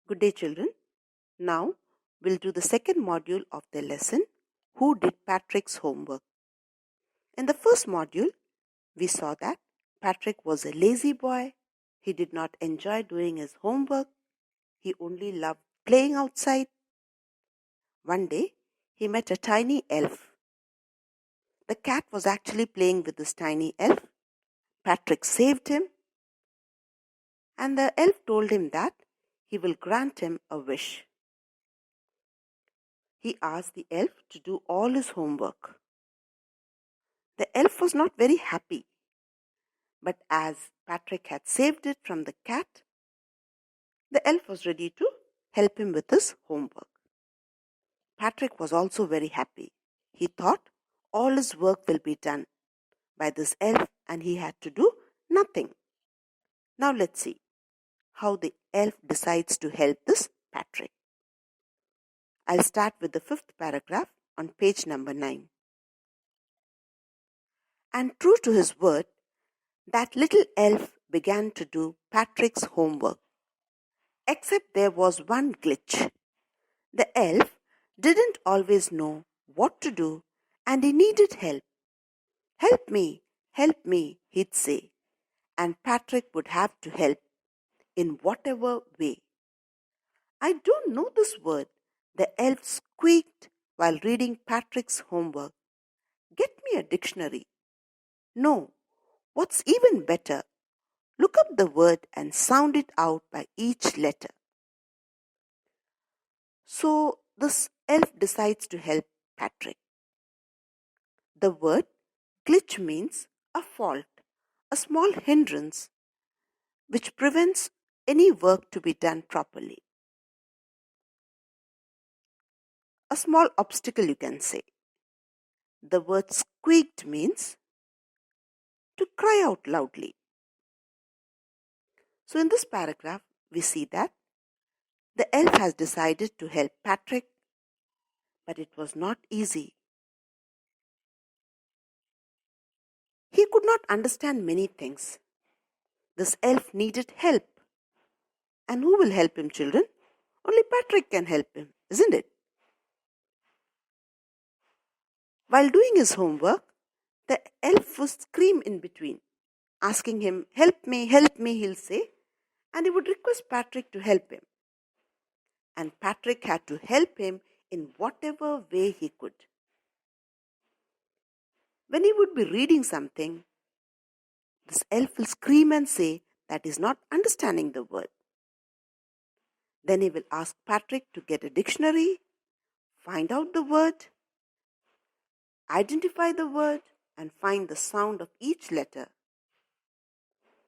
Good day, children. Now we'll do the second module of the lesson, Who Did Partrick's Homework? In the first module, we saw that Partrick was a lazy boy. He did not enjoy doing his homework. He only loved playing outside. One day, he met a tiny elf. The cat was actually playing with this tiny elf. Partrick saved him, and the elf told him that he will grant him a wish. He asked the elf to do all his homework. The elf was not very happy, but as Partrick had saved it from the cat, the elf was ready to help him with his homework. Partrick was also very happy. He thought all his work will be done by this elf and he had to do nothing. Now let's see how the elf decides to help this Partrick. I'll start with the 5th paragraph on page number 9. And true to his word, that little elf began to do Partrick's homework. Except there was one glitch. The elf didn't always know what to do and he needed help. Help me, he'd say, and Partrick would have to help in whatever way. I don't know this word, the elf squeaked while reading Partrick's homework. Get me a dictionary. No, what's even better, look up the word and sound it out by each letter. So this elf decides to help Partrick. The word glitch means a fault, a small hindrance which prevents any work to be done properly. A small obstacle, you can say. The word squeaked means to cry out loudly. So in this paragraph, we see that the elf has decided to help Partrick, but it was not easy. He could not understand many things. This elf needed help. And who will help him, children? Only Partrick can help him, isn't it? While doing his homework, the elf would scream in between, asking him, help me, he'll say, and he would request Partrick to help him. And Partrick had to help him in whatever way he could. When he would be reading something, this elf will scream and say that he's not understanding the word. Then he will ask Partrick to get a dictionary, find out the word, identify the word, and find the sound of each letter.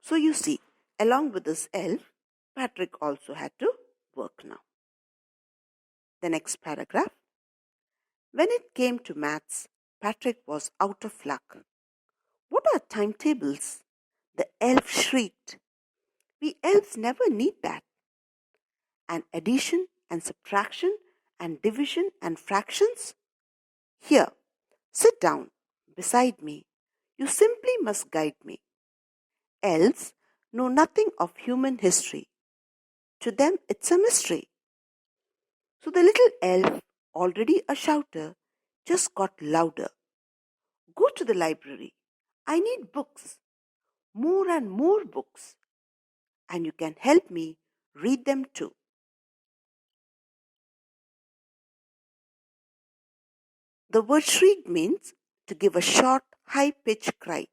So you see, along with this elf, Partrick also had to work now. The next paragraph. When it came to maths, Partrick was out of luck. What are timetables? The elf shrieked. We elves never need that. And addition and subtraction and division and fractions? Here, sit down beside me. You simply must guide me. Elves know nothing of human history. To them, it's a mystery. So the little elf, already a shouter, just got louder. Go to the library. I need books. More and more books. And you can help me read them too. The word shriek means to give a short, high-pitched cry.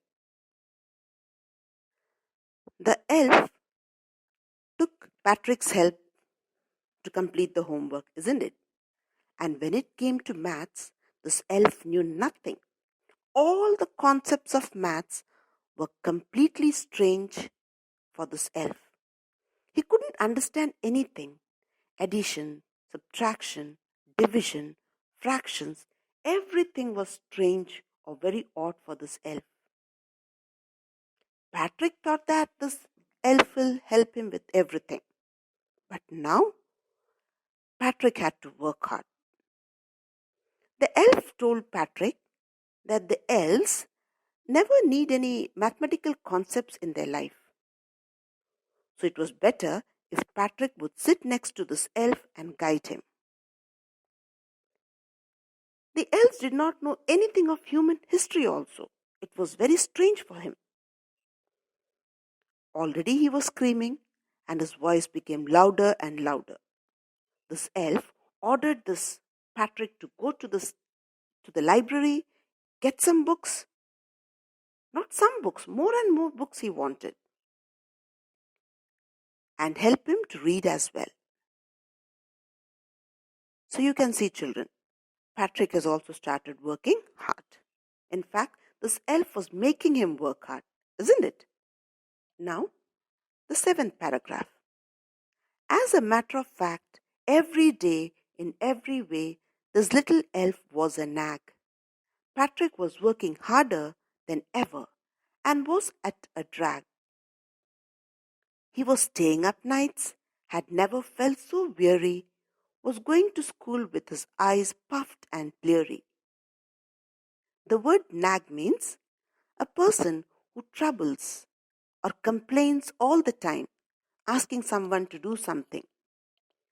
The elf took Partrick's help to complete the homework, isn't it? And when it came to maths, this elf knew nothing. All the concepts of maths were completely strange for this elf. He couldn't understand anything. Addition, subtraction, division, fractions, everything was strange or very odd for this elf. Partrick thought that this elf will help him with everything. But now, Partrick had to work hard. The elf told Partrick that the elves never need any mathematical concepts in their life. So it was better if Partrick would sit next to this elf and guide him. The elves did not know anything of human history also. It was very strange for him. Already he was screaming, and his voice became louder and louder. This elf ordered this Partrick to go to the library, get some books. Not some books, more and more books he wanted. And help him to read as well. So you can see, children, Partrick has also started working hard. In fact, this elf was making him work hard, isn't it? Now, the 7th paragraph. As a matter of fact, every day, in every way, this little elf was a nag. Partrick was working harder than ever and was at a drag. He was staying up nights, had never felt so weary, was going to school with his eyes puffed and bleary. The word nag means a person who troubles or complains all the time, asking someone to do something.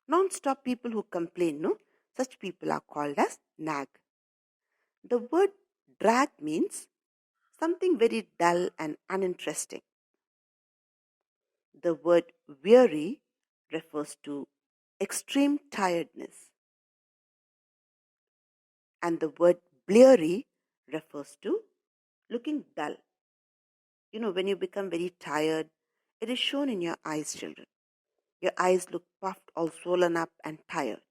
Non-stop people who complain, no? Such people are called as nag. The word drag means something very dull and uninteresting. The word weary refers to extreme tiredness. And the word bleary refers to looking dull. You know, when you become very tired, it is shown in your eyes, children. Your eyes look puffed, all swollen up and tired.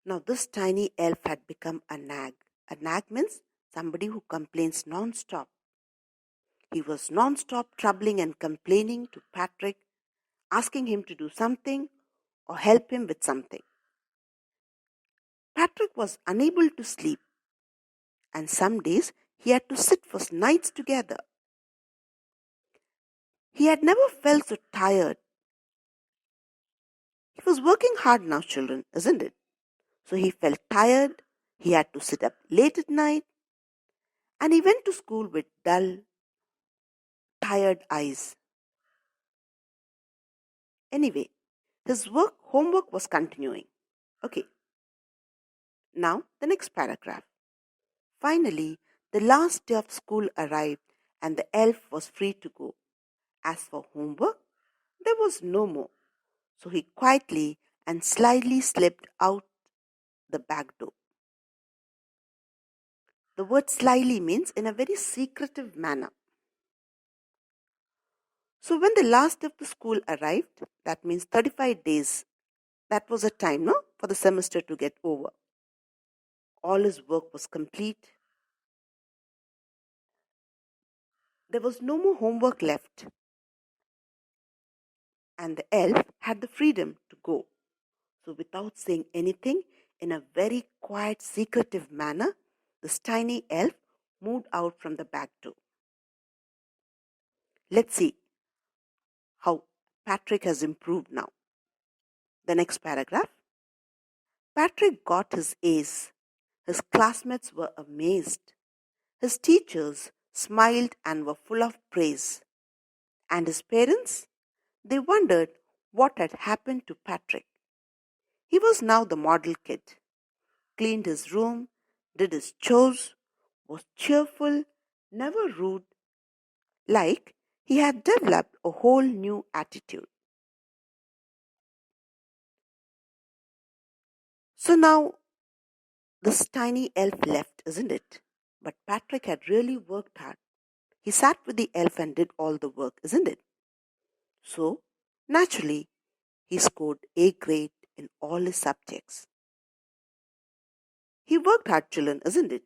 Now, this tiny elf had become a nag. A nag means somebody who complains non-stop. He was non-stop troubling and complaining to Partrick, asking him to do something or help him with something. Partrick was unable to sleep, and some days he had to sit for nights together. He had never felt so tired. He was working hard now, children, isn't it? So he felt tired, he had to sit up late at night, and he went to school with dull, tired eyes. Anyway, his homework was continuing. Okay. Now, the next paragraph. Finally, the last day of school arrived and the elf was free to go. As for homework, there was no more. So he quietly and slyly slipped out the back door. The word slyly means in a very secretive manner. So when the last day of the school arrived, that means 35 days, that was a time, no, for the semester to get over. All his work was complete. There was no more homework left. And the elf had the freedom to go. So without saying anything, in a very quiet, secretive manner, this tiny elf moved out from the back door. Let's see how Partrick has improved now. The next paragraph. Partrick got his A's. His classmates were amazed. His teachers smiled and were full of praise. And his parents? They wondered what had happened to Partrick. He was now the model kid. Cleaned his room, did his chores, was cheerful, never rude, like he had developed a whole new attitude. So now this tiny elf left, isn't it? But Partrick had really worked hard. He sat with the elf and did all the work, isn't it? So, naturally, he scored A grade in all his subjects. He worked hard, children, isn't it?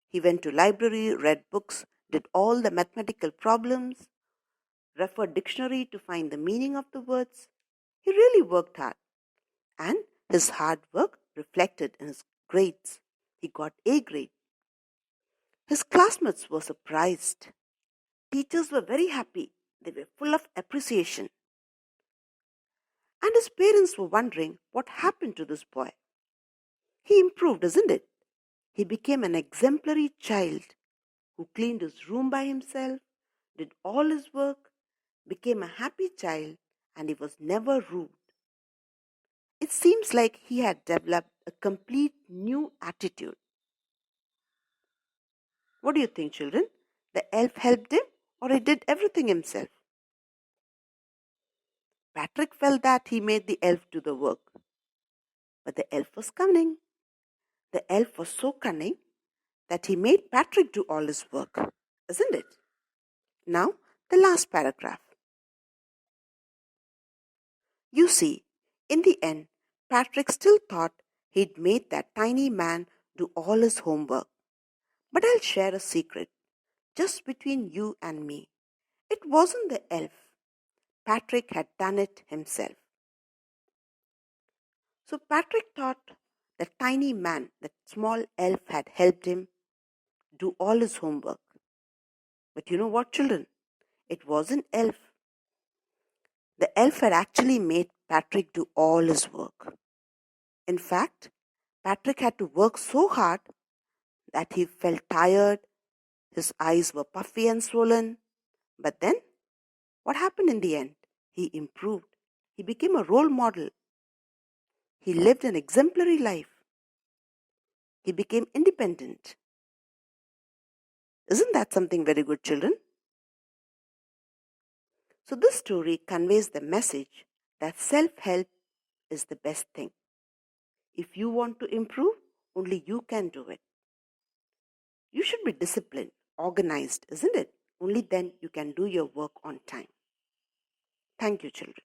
He went to library, read books, did all the mathematical problems, referred dictionary to find the meaning of the words. He really worked hard. And his hard work reflected in his grades. He got A grade. His classmates were surprised. Teachers were very happy. They were full of appreciation. And his parents were wondering what happened to this boy. He improved, isn't it? He became an exemplary child who cleaned his room by himself, did all his work, became a happy child, and he was never rude. It seems like he had developed a complete new attitude. What do you think, children? The elf helped him, or he did everything himself? Partrick felt that he made the elf do the work. But the elf was cunning. The elf was so cunning that he made Partrick do all his work, isn't it? Now, the last paragraph. You see, in the end, Partrick still thought he'd made that tiny man do all his homework. But I'll share a secret, just between you and me. It wasn't the elf. Partrick had done it himself. So Partrick thought the tiny man, that small elf, had helped him do all his homework. But you know what, children? It wasn't elf. The elf had actually made Partrick do all his work. In fact, Partrick had to work so hard that he felt tired, his eyes were puffy and swollen. But then, what happened in the end? He improved. He became a role model. He lived an exemplary life. He became independent. Isn't that something very good, children? So this story conveys the message that self-help is the best thing. If you want to improve, only you can do it. You should be disciplined, organized, isn't it? Only then you can do your work on time. Thank you, children.